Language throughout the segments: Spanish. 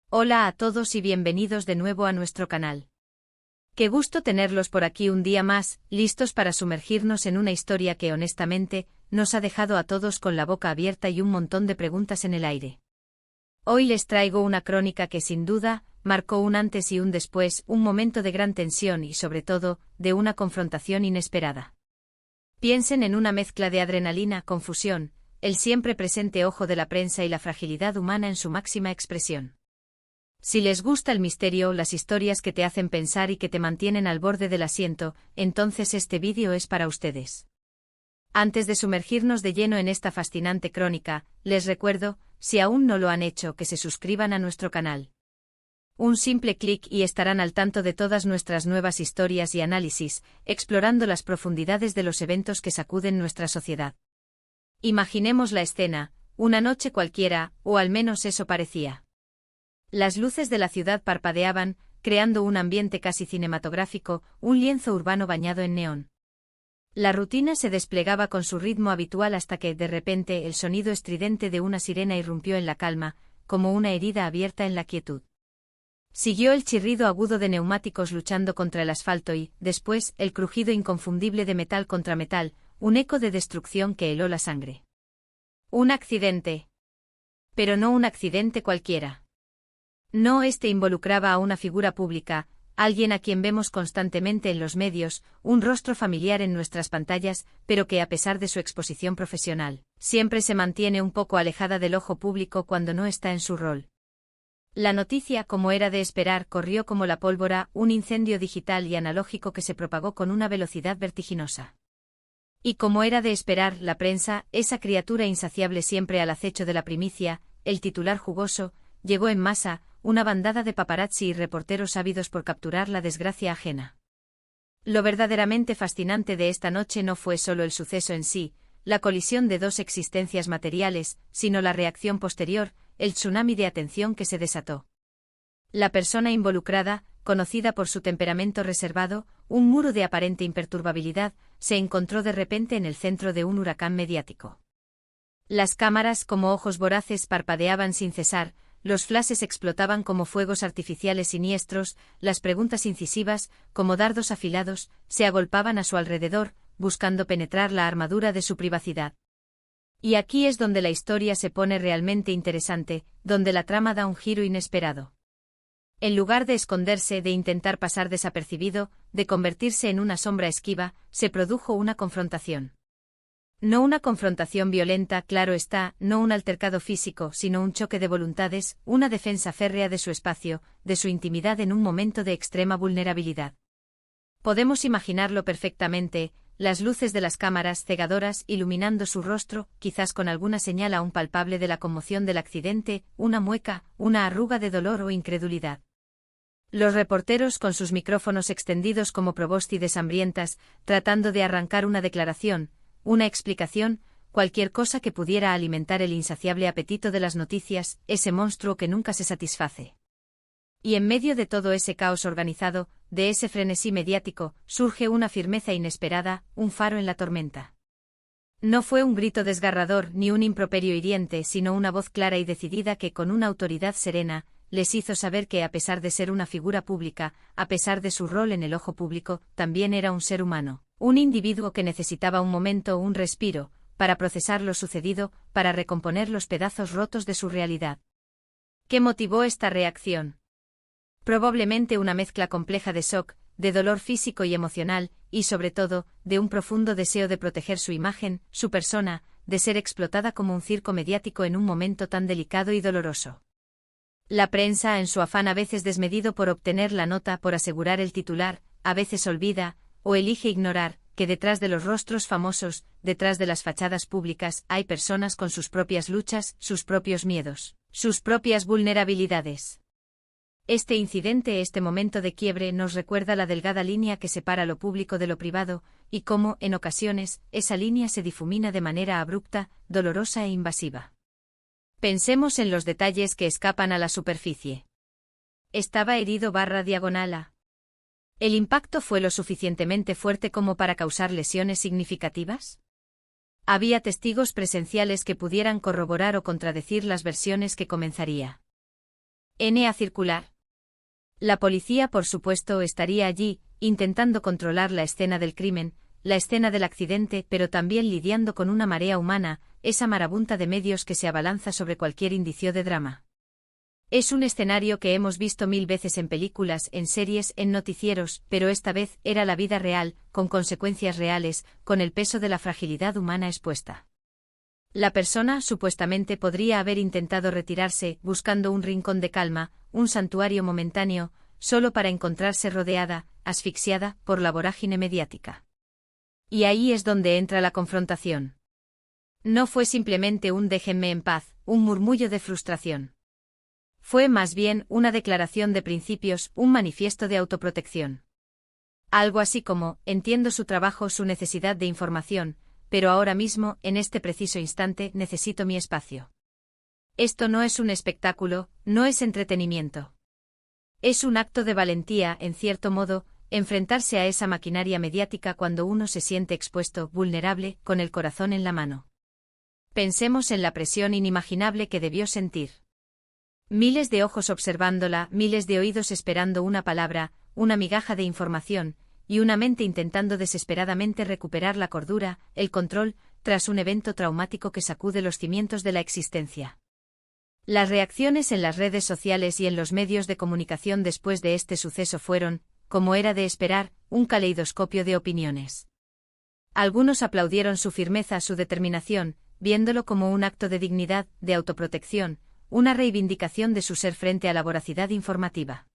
Hola a todos y bienvenidos de nuevo a nuestro canal. Qué gusto tenerlos por aquí un día más, listos para sumergirnos en una historia que honestamente, nos ha dejado a todos con la boca abierta y un montón de preguntas en el aire. Hoy les traigo una crónica que sin duda, marcó un antes y un después, un momento de gran tensión y sobre todo, de una confrontación inesperada. Piensen en una mezcla de adrenalina, confusión, el siempre presente ojo de la prensa y la fragilidad humana en su máxima expresión. Si les gusta el misterio, las historias que te hacen pensar y que te mantienen al borde del asiento, entonces este vídeo es para ustedes. Antes de sumergirnos de lleno en esta fascinante crónica, les recuerdo, si aún no lo han hecho, que se suscriban a nuestro canal. Un simple clic y estarán al tanto de todas nuestras nuevas historias y análisis, explorando las profundidades de los eventos que sacuden nuestra sociedad. Imaginemos la escena, una noche cualquiera, o al menos eso parecía. Las luces de la ciudad parpadeaban, creando un ambiente casi cinematográfico, un lienzo urbano bañado en neón. La rutina se desplegaba con su ritmo habitual hasta que, de repente, el sonido estridente de una sirena irrumpió en la calma, como una herida abierta en la quietud. Siguió el chirrido agudo de neumáticos luchando contra el asfalto y, después, el crujido inconfundible de metal contra metal, un eco de destrucción que heló la sangre. Un accidente. Pero no un accidente cualquiera. No, este involucraba a una figura pública, alguien a quien vemos constantemente en los medios, un rostro familiar en nuestras pantallas, pero que a pesar de su exposición profesional, siempre se mantiene un poco alejada del ojo público cuando no está en su rol. La noticia, como era de esperar, corrió como la pólvora, un incendio digital y analógico que se propagó con una velocidad vertiginosa. Y como era de esperar, la prensa, esa criatura insaciable siempre al acecho de la primicia, el titular jugoso, llegó en masa, una bandada de paparazzi y reporteros ávidos por capturar la desgracia ajena. Lo verdaderamente fascinante de esta noche no fue solo el suceso en sí, la colisión de dos existencias materiales, sino la reacción posterior, el tsunami de atención que se desató. La persona involucrada, conocida por su temperamento reservado, un muro de aparente imperturbabilidad, se encontró de repente en el centro de un huracán mediático. Las cámaras, como ojos voraces, parpadeaban sin cesar, los flashes explotaban como fuegos artificiales siniestros, las preguntas incisivas, como dardos afilados, se agolpaban a su alrededor, buscando penetrar la armadura de su privacidad. Y aquí es donde la historia se pone realmente interesante, donde la trama da un giro inesperado. En lugar de esconderse, de intentar pasar desapercibido, de convertirse en una sombra esquiva, se produjo una confrontación. No una confrontación violenta, claro está, no un altercado físico, sino un choque de voluntades, una defensa férrea de su espacio, de su intimidad en un momento de extrema vulnerabilidad. Podemos imaginarlo perfectamente, las luces de las cámaras cegadoras iluminando su rostro, quizás con alguna señal aún palpable de la conmoción del accidente, una mueca, una arruga de dolor o incredulidad. Los reporteros con sus micrófonos extendidos como probóscides hambrientas, tratando de arrancar una declaración, una explicación, cualquier cosa que pudiera alimentar el insaciable apetito de las noticias, ese monstruo que nunca se satisface. Y en medio de todo ese caos organizado, de ese frenesí mediático, surge una firmeza inesperada, un faro en la tormenta. No fue un grito desgarrador ni un improperio hiriente, sino una voz clara y decidida que con una autoridad serena, les hizo saber que a pesar de ser una figura pública, a pesar de su rol en el ojo público, también era un ser humano, un individuo que necesitaba un momento, un respiro, para procesar lo sucedido, para recomponer los pedazos rotos de su realidad. ¿Qué motivó esta reacción? Probablemente una mezcla compleja de shock, de dolor físico y emocional, y sobre todo, de un profundo deseo de proteger su imagen, su persona, de ser explotada como un circo mediático en un momento tan delicado y doloroso. La prensa, en su afán a veces desmedido por obtener la nota, por asegurar el titular, a veces olvida, o elige ignorar, que detrás de los rostros famosos, detrás de las fachadas públicas, hay personas con sus propias luchas, sus propios miedos, sus propias vulnerabilidades. Este incidente, este momento de quiebre, nos recuerda la delgada línea que separa lo público de lo privado, y cómo, en ocasiones, esa línea se difumina de manera abrupta, dolorosa e invasiva. Pensemos en los detalles que escapan a la superficie. Estaba herido /diagonal. ¿El impacto fue lo suficientemente fuerte como para causar lesiones significativas? Había testigos presenciales que pudieran corroborar o contradecir las versiones que comenzaría. N.A. circular. La policía, por supuesto, estaría allí, intentando controlar la escena del crimen, la escena del accidente, pero también lidiando con una marea humana, esa marabunta de medios que se abalanza sobre cualquier indicio de drama. Es un escenario que hemos visto 1000 veces en películas, en series, en noticieros, pero esta vez era la vida real, con consecuencias reales, con el peso de la fragilidad humana expuesta. La persona, supuestamente, podría haber intentado retirarse, buscando un rincón de calma, un santuario momentáneo, solo para encontrarse rodeada, asfixiada, por la vorágine mediática. Y ahí es donde entra la confrontación. No fue simplemente un déjenme en paz, un murmullo de frustración. Fue más bien una declaración de principios, un manifiesto de autoprotección. Algo así como, entiendo su trabajo, su necesidad de información, pero ahora mismo, en este preciso instante, necesito mi espacio. Esto no es un espectáculo, no es entretenimiento. Es un acto de valentía, en cierto modo, enfrentarse a esa maquinaria mediática cuando uno se siente expuesto, vulnerable, con el corazón en la mano. Pensemos en la presión inimaginable que debió sentir. Miles de ojos observándola, miles de oídos esperando una palabra, una migaja de información, y una mente intentando desesperadamente recuperar la cordura, el control, tras un evento traumático que sacude los cimientos de la existencia. Las reacciones en las redes sociales y en los medios de comunicación después de este suceso fueron, como era de esperar, un caleidoscopio de opiniones. Algunos aplaudieron su firmeza, su determinación, viéndolo como un acto de dignidad, de autoprotección, una reivindicación de su ser frente a la voracidad informativa.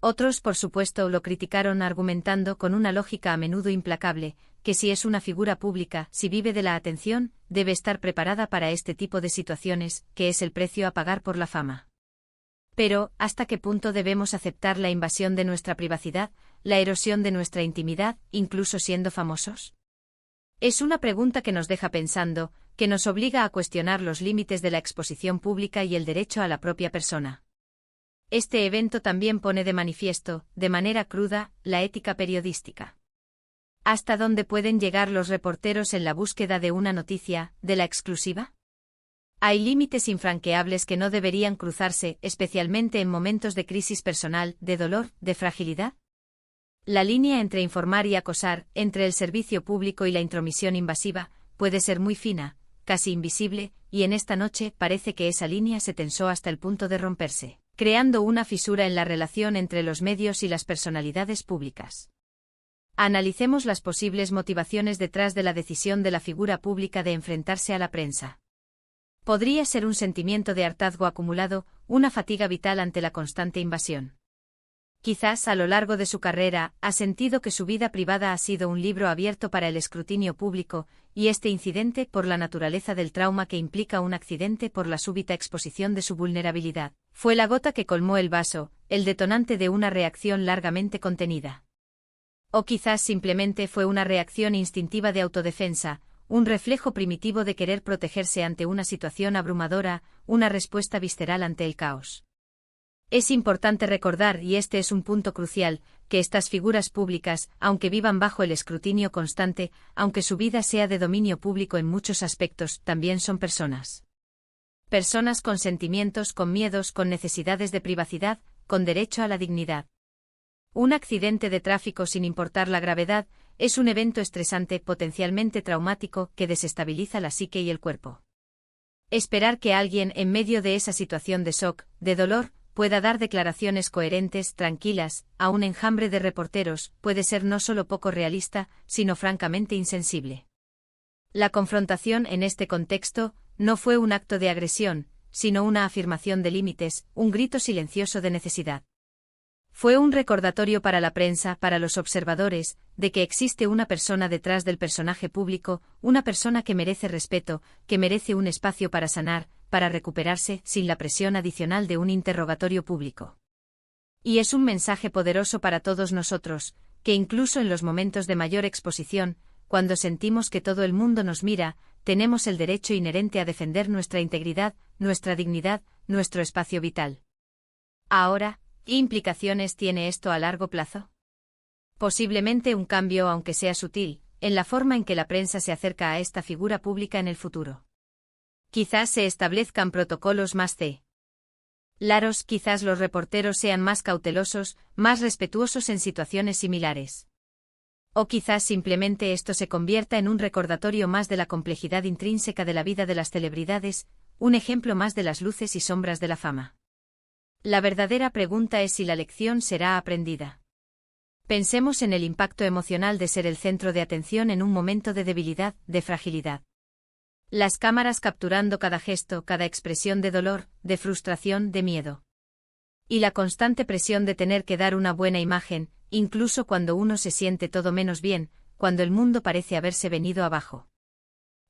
Otros, por supuesto, lo criticaron argumentando con una lógica a menudo implacable, que si es una figura pública, si vive de la atención, debe estar preparada para este tipo de situaciones, que es el precio a pagar por la fama. Pero, ¿hasta qué punto debemos aceptar la invasión de nuestra privacidad, la erosión de nuestra intimidad, incluso siendo famosos? Es una pregunta que nos deja pensando, que nos obliga a cuestionar los límites de la exposición pública y el derecho a la propia persona. Este evento también pone de manifiesto, de manera cruda, la ética periodística. ¿Hasta dónde pueden llegar los reporteros en la búsqueda de una noticia, de la exclusiva? Hay límites infranqueables que no deberían cruzarse, especialmente en momentos de crisis personal, de dolor, de fragilidad. La línea entre informar y acosar, entre el servicio público y la intromisión invasiva, puede ser muy fina, casi invisible, y en esta noche parece que esa línea se tensó hasta el punto de romperse, creando una fisura en la relación entre los medios y las personalidades públicas. Analicemos las posibles motivaciones detrás de la decisión de la figura pública de enfrentarse a la prensa. Podría ser un sentimiento de hartazgo acumulado, una fatiga vital ante la constante invasión. Quizás a lo largo de su carrera ha sentido que su vida privada ha sido un libro abierto para el escrutinio público, y este incidente, por la naturaleza del trauma que implica un accidente por la súbita exposición de su vulnerabilidad, fue la gota que colmó el vaso, el detonante de una reacción largamente contenida. O quizás simplemente fue una reacción instintiva de autodefensa, un reflejo primitivo de querer protegerse ante una situación abrumadora, una respuesta visceral ante el caos. Es importante recordar, y este es un punto crucial, que estas figuras públicas, aunque vivan bajo el escrutinio constante, aunque su vida sea de dominio público en muchos aspectos, también son personas. Personas con sentimientos, con miedos, con necesidades de privacidad, con derecho a la dignidad. Un accidente de tráfico, sin importar la gravedad, es un evento estresante, potencialmente traumático, que desestabiliza la psique y el cuerpo. Esperar que alguien, en medio de esa situación de shock, de dolor, pueda dar declaraciones coherentes, tranquilas, a un enjambre de reporteros, puede ser no solo poco realista, sino francamente insensible. La confrontación en este contexto no fue un acto de agresión, sino una afirmación de límites, un grito silencioso de necesidad. Fue un recordatorio para la prensa, para los observadores, de que existe una persona detrás del personaje público, una persona que merece respeto, que merece un espacio para sanar, para recuperarse, sin la presión adicional de un interrogatorio público. Y es un mensaje poderoso para todos nosotros, que incluso en los momentos de mayor exposición, cuando sentimos que todo el mundo nos mira, tenemos el derecho inherente a defender nuestra integridad, nuestra dignidad, nuestro espacio vital. Ahora, ¿qué implicaciones tiene esto a largo plazo? Posiblemente un cambio, aunque sea sutil, en la forma en que la prensa se acerca a esta figura pública en el futuro. Quizás se establezcan protocolos más Laros, quizás los reporteros sean más cautelosos, más respetuosos en situaciones similares. O quizás simplemente esto se convierta en un recordatorio más de la complejidad intrínseca de la vida de las celebridades, un ejemplo más de las luces y sombras de la fama. La verdadera pregunta es si la lección será aprendida. Pensemos en el impacto emocional de ser el centro de atención en un momento de debilidad, de fragilidad. Las cámaras capturando cada gesto, cada expresión de dolor, de frustración, de miedo. Y la constante presión de tener que dar una buena imagen, incluso cuando uno se siente todo menos bien, cuando el mundo parece haberse venido abajo.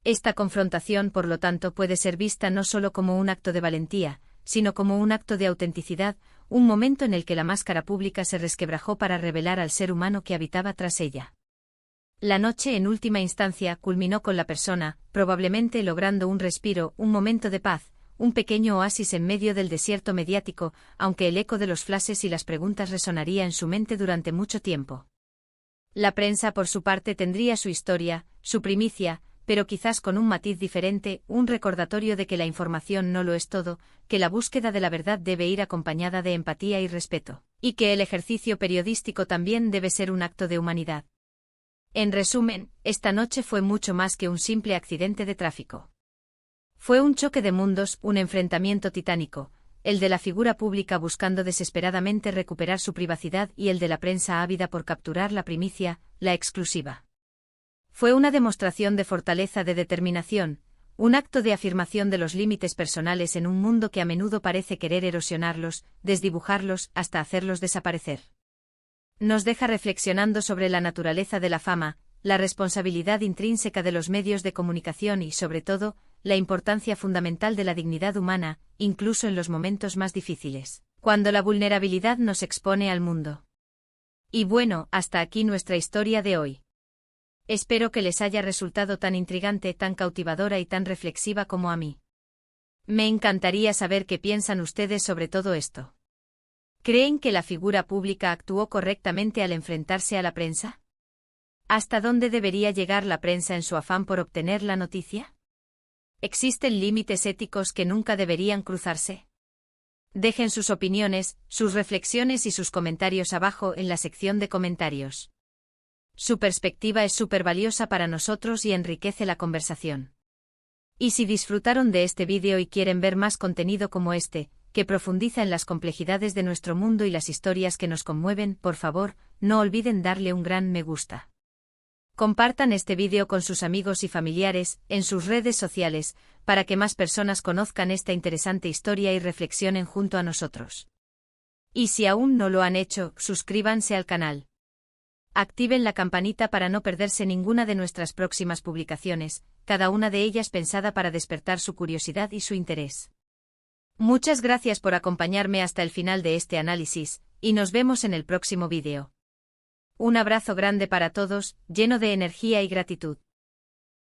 Esta confrontación, por lo tanto, puede ser vista no solo como un acto de valentía, sino como un acto de autenticidad, un momento en el que la máscara pública se resquebrajó para revelar al ser humano que habitaba tras ella. La noche, en última instancia, culminó con la persona, probablemente logrando un respiro, un momento de paz, un pequeño oasis en medio del desierto mediático, aunque el eco de los flashes y las preguntas resonaría en su mente durante mucho tiempo. La prensa, por su parte, tendría su historia, su primicia, pero quizás con un matiz diferente, un recordatorio de que la información no lo es todo, que la búsqueda de la verdad debe ir acompañada de empatía y respeto, y que el ejercicio periodístico también debe ser un acto de humanidad. En resumen, esta noche fue mucho más que un simple accidente de tráfico. Fue un choque de mundos, un enfrentamiento titánico, el de la figura pública buscando desesperadamente recuperar su privacidad y el de la prensa ávida por capturar la primicia, la exclusiva. Fue una demostración de fortaleza, de determinación, un acto de afirmación de los límites personales en un mundo que a menudo parece querer erosionarlos, desdibujarlos, hasta hacerlos desaparecer. Nos deja reflexionando sobre la naturaleza de la fama, la responsabilidad intrínseca de los medios de comunicación y, sobre todo, la importancia fundamental de la dignidad humana, incluso en los momentos más difíciles, cuando la vulnerabilidad nos expone al mundo. Y bueno, hasta aquí nuestra historia de hoy. Espero que les haya resultado tan intrigante, tan cautivadora y tan reflexiva como a mí. Me encantaría saber qué piensan ustedes sobre todo esto. ¿Creen que la figura pública actuó correctamente al enfrentarse a la prensa? ¿Hasta dónde debería llegar la prensa en su afán por obtener la noticia? ¿Existen límites éticos que nunca deberían cruzarse? Dejen sus opiniones, sus reflexiones y sus comentarios abajo en la sección de comentarios. Su perspectiva es súper valiosa para nosotros y enriquece la conversación. Y si disfrutaron de este vídeo y quieren ver más contenido como este, que profundiza en las complejidades de nuestro mundo y las historias que nos conmueven, por favor, no olviden darle un gran me gusta. Compartan este vídeo con sus amigos y familiares, en sus redes sociales, para que más personas conozcan esta interesante historia y reflexionen junto a nosotros. Y si aún no lo han hecho, suscríbanse al canal. Activen la campanita para no perderse ninguna de nuestras próximas publicaciones, cada una de ellas pensada para despertar su curiosidad y su interés. Muchas gracias por acompañarme hasta el final de este análisis, y nos vemos en el próximo vídeo. Un abrazo grande para todos, lleno de energía y gratitud.